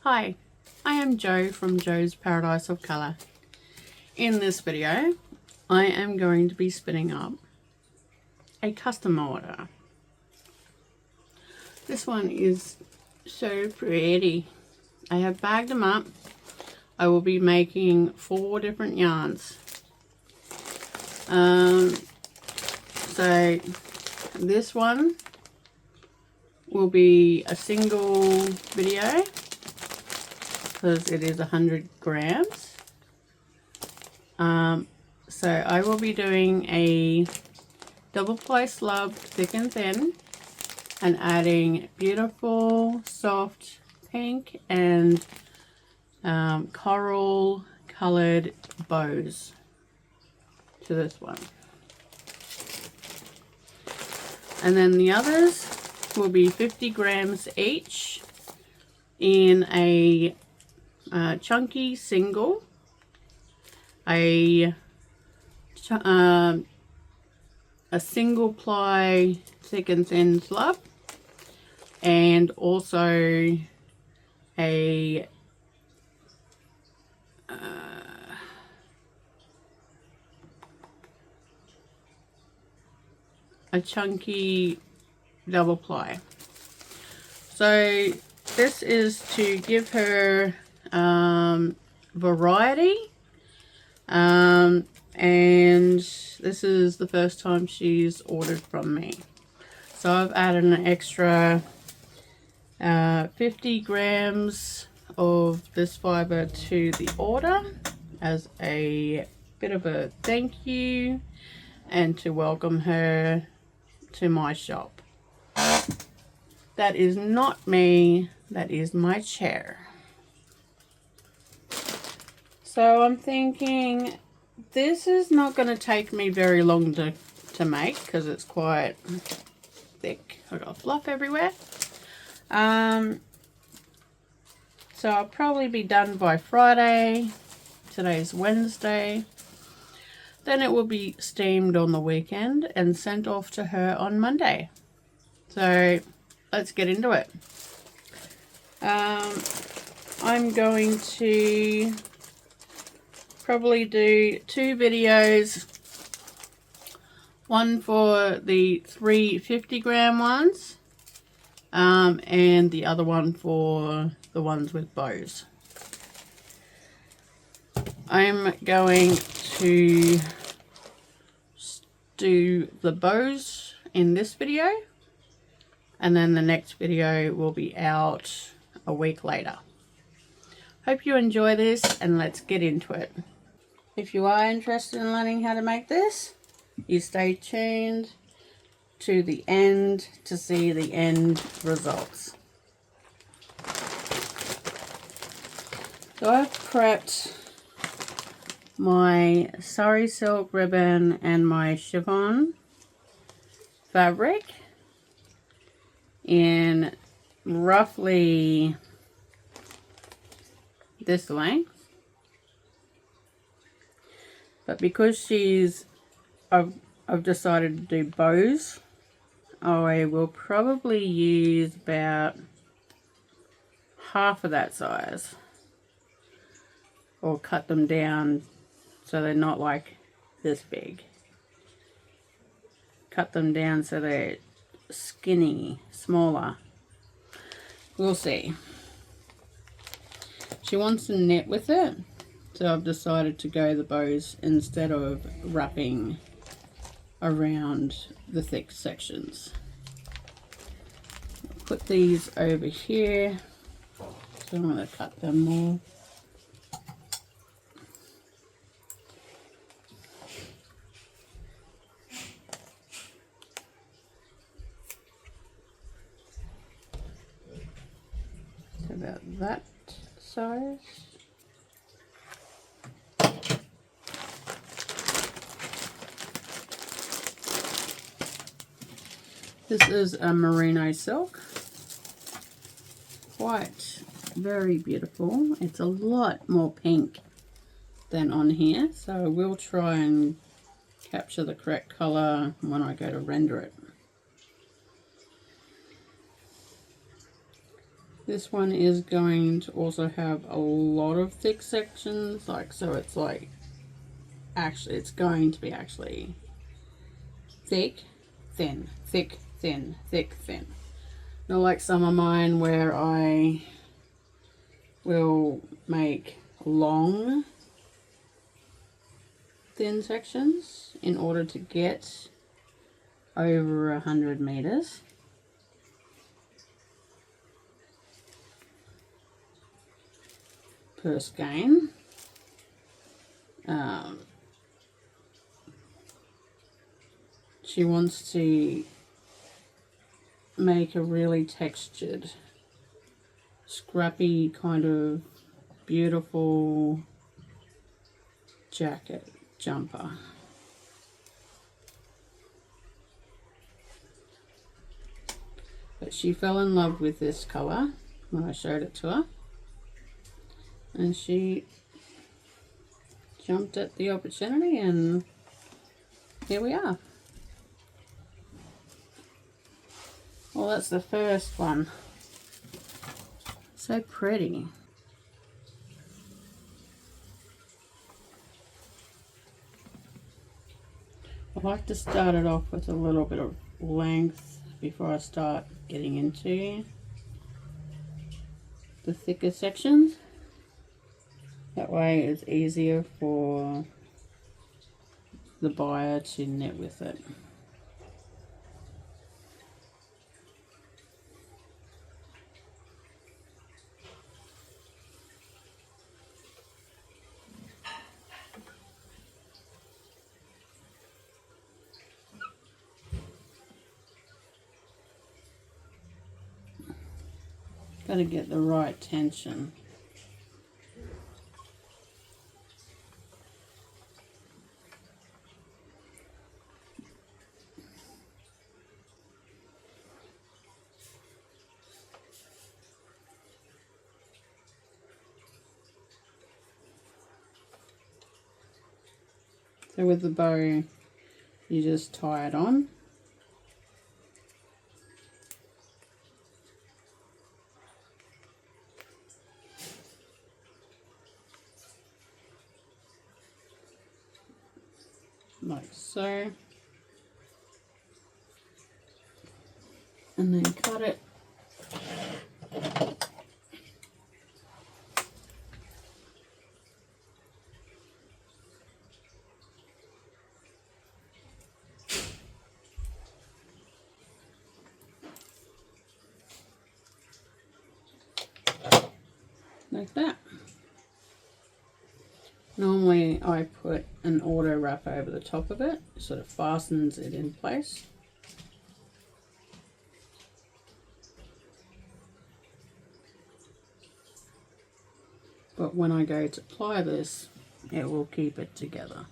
Hi, I am Jo from Jo's Paradise of Colour. In this video, I am going to be spinning up a custom order. This one is so pretty. I have bagged them up. I will be making 4 different yarns. So this one will be a single video because it is 100 grams. So I will be doing a double ply slub thick and thin and adding beautiful soft pink and coral colored bows to this one. And then the others will be 50 grams each in a chunky single, a single ply thick and thin slub, and also a chunky double ply. So this is to give her variety, and this is the first time she's ordered from me. So I've added an extra 50 grams of this fibre to the order as a bit of a thank you and to welcome her to my shop. That is not me, that is my chair. So I'm thinking this is not going to take me very long to make because it's quite thick. I've got fluff everywhere. So I'll probably be done by Friday. Today's Wednesday. Then it will be steamed on the weekend and sent off to her on Monday. So let's get into it. I'm going to probably do 2 videos, one for the 350 gram ones and the other one for the ones with bows. I'm going to do the bows in this video, and then the next video will be out a week later. Hope you enjoy this, and let's get into it. If you are interested in learning how to make this, you stay tuned to the end to see the end results. So I've prepped my sari silk ribbon and my chiffon fabric in roughly this length. But because I've decided to do bows, I will probably use about half of that size, or cut them down so they're not like this big. Cut them down so they're skinny, smaller. We'll see. She wants to knit with it, so I've decided to go the bows instead of wrapping around the thick sections. I'll put these over here, so I'm going to cut them more. So about that size. This is a merino silk. Quite very beautiful. It's a lot more pink than on here, so I will try and capture the correct color when I go to render it. This one is going to also have a lot of thick sections, like, so it's like, actually, it's going to be actually thick, thin, thick, thin, thick, thin. Not like some of mine where I will make long, thin sections in order to get over 100 meters. Per skein. She wants to make a really textured, scrappy kind of beautiful jacket jumper. But she fell in love with this colour when I showed it to her, and she jumped at the opportunity, and here we are. Well, that's the first one. So pretty. I like to start it off with a little bit of length before I start getting into the thicker sections. That way it's easier for the buyer to knit with it. Got to get the right tension. So with the bow, you just tie it on. Like so. And then cut it. Like that. Normally I put an auto wrap over the top of it, sort of fastens it in place. But when I go to apply this, it will keep it together.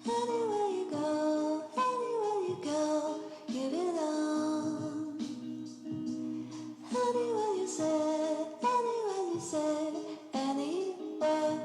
Anywhere you go, give it on. Anywhere you said, anywhere.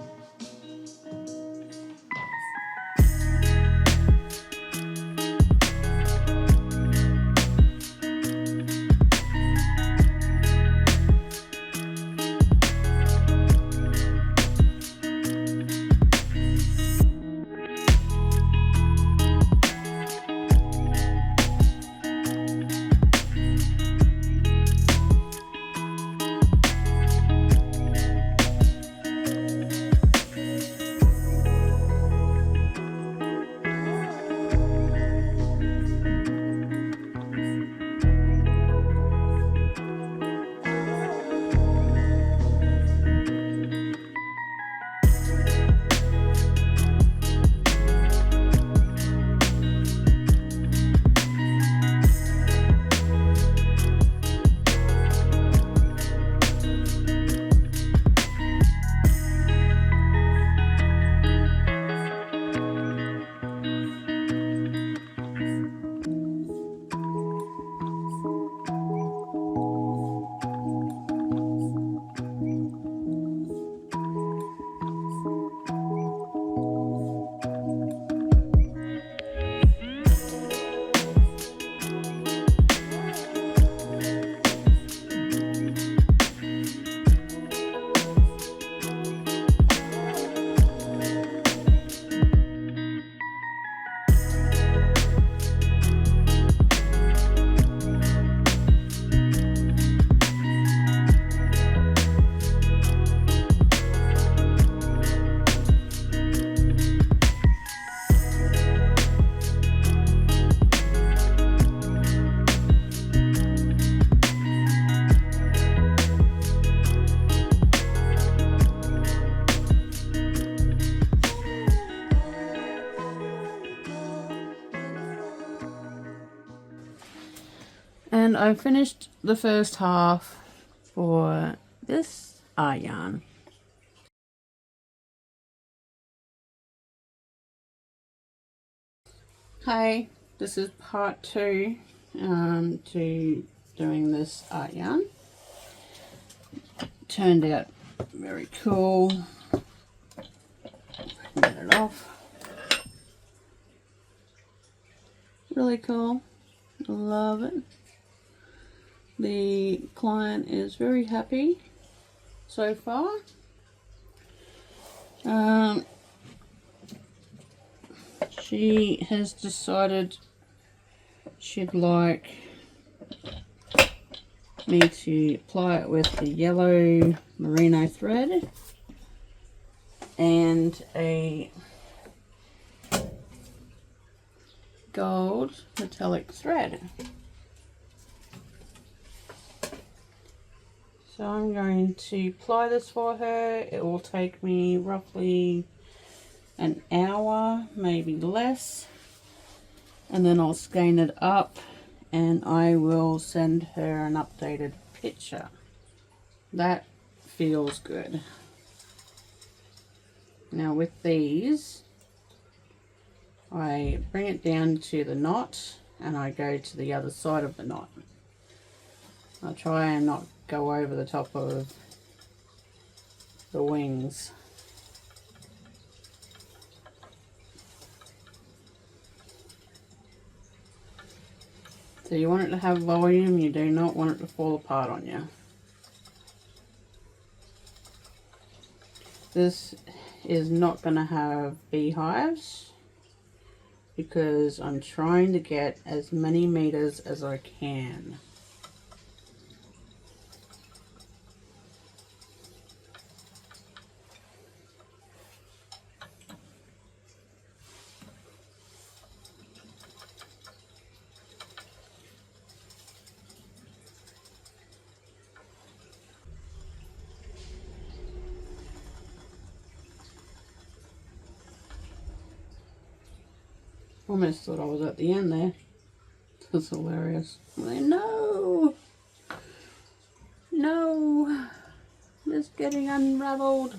And I finished the first half for this yarn. Hi, this is part 2 to doing this art yarn. Turned out very cool. Get it off. Really cool. Love it. The client is very happy so far. She has decided she'd like me to apply it with the yellow merino thread and a gold metallic thread. So I'm going to apply this for her. It will take me roughly an hour, maybe less, and then I'll skein it up and I will send her an updated picture. That feels good. Now with these, I bring it down to the knot and I go to the other side of the knot. I try and not go over the top of the wings. So you want it to have volume, you do not want it to fall apart on you. This is not going to have beehives because I'm trying to get as many meters as I can. Almost thought I was at the end there. That's hilarious. Like, no! No! It's getting unraveled.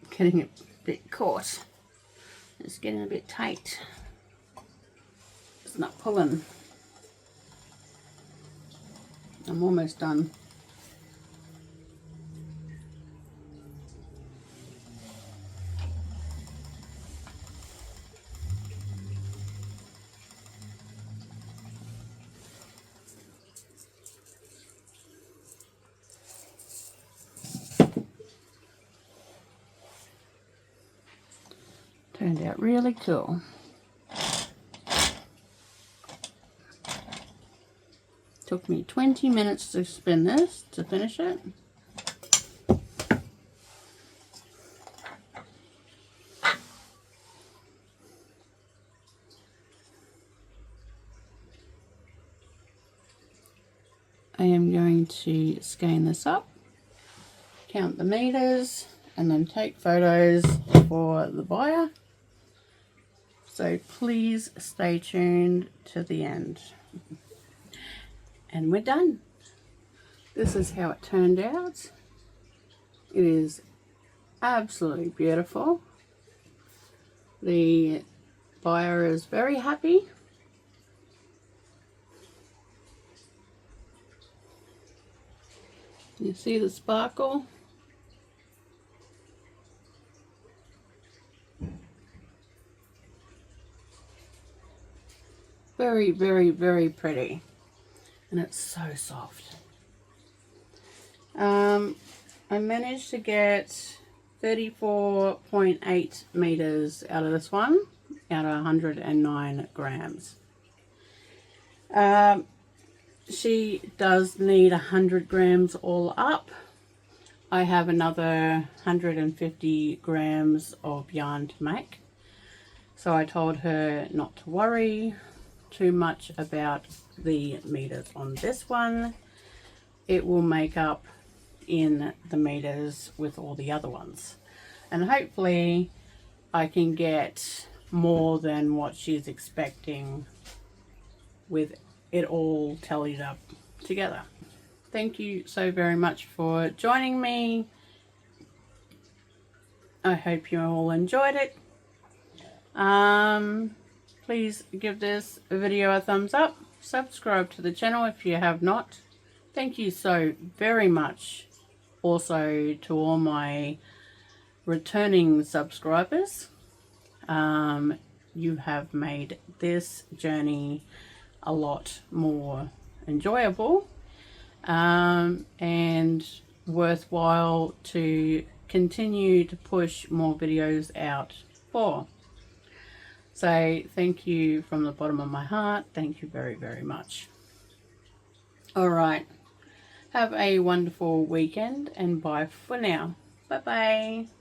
Getting a bit caught. It's getting a bit tight. It's not pulling. I'm almost done. Turned out really cool. Took me 20 minutes to spin this to finish it. I am going to skein this up, count the meters, and then take photos for the buyer. So please stay tuned to the end. And we're done. This is how it turned out. It is absolutely beautiful. The buyer is very happy. You see the sparkle? Very, very, very pretty. And it's so soft. I managed to get 34.8 meters out of this one, out of 109 grams. She does need 100 grams all up. I have another 150 grams of yarn to make. So I told her not to worry too much about the meters on this one. It will make up in the meters with all the other ones. And hopefully I can get more than what she's expecting with it all tallied up together. Thank you so very much for joining me. I hope you all enjoyed it. Please give this video a thumbs up. Subscribe to the channel if you have not. Thank you so very much also to all my returning subscribers. You have made this journey a lot more enjoyable and worthwhile to continue to push more videos out for. So thank you from the bottom of my heart. Thank you very, very much. All right. Have a wonderful weekend and bye for now. Bye bye.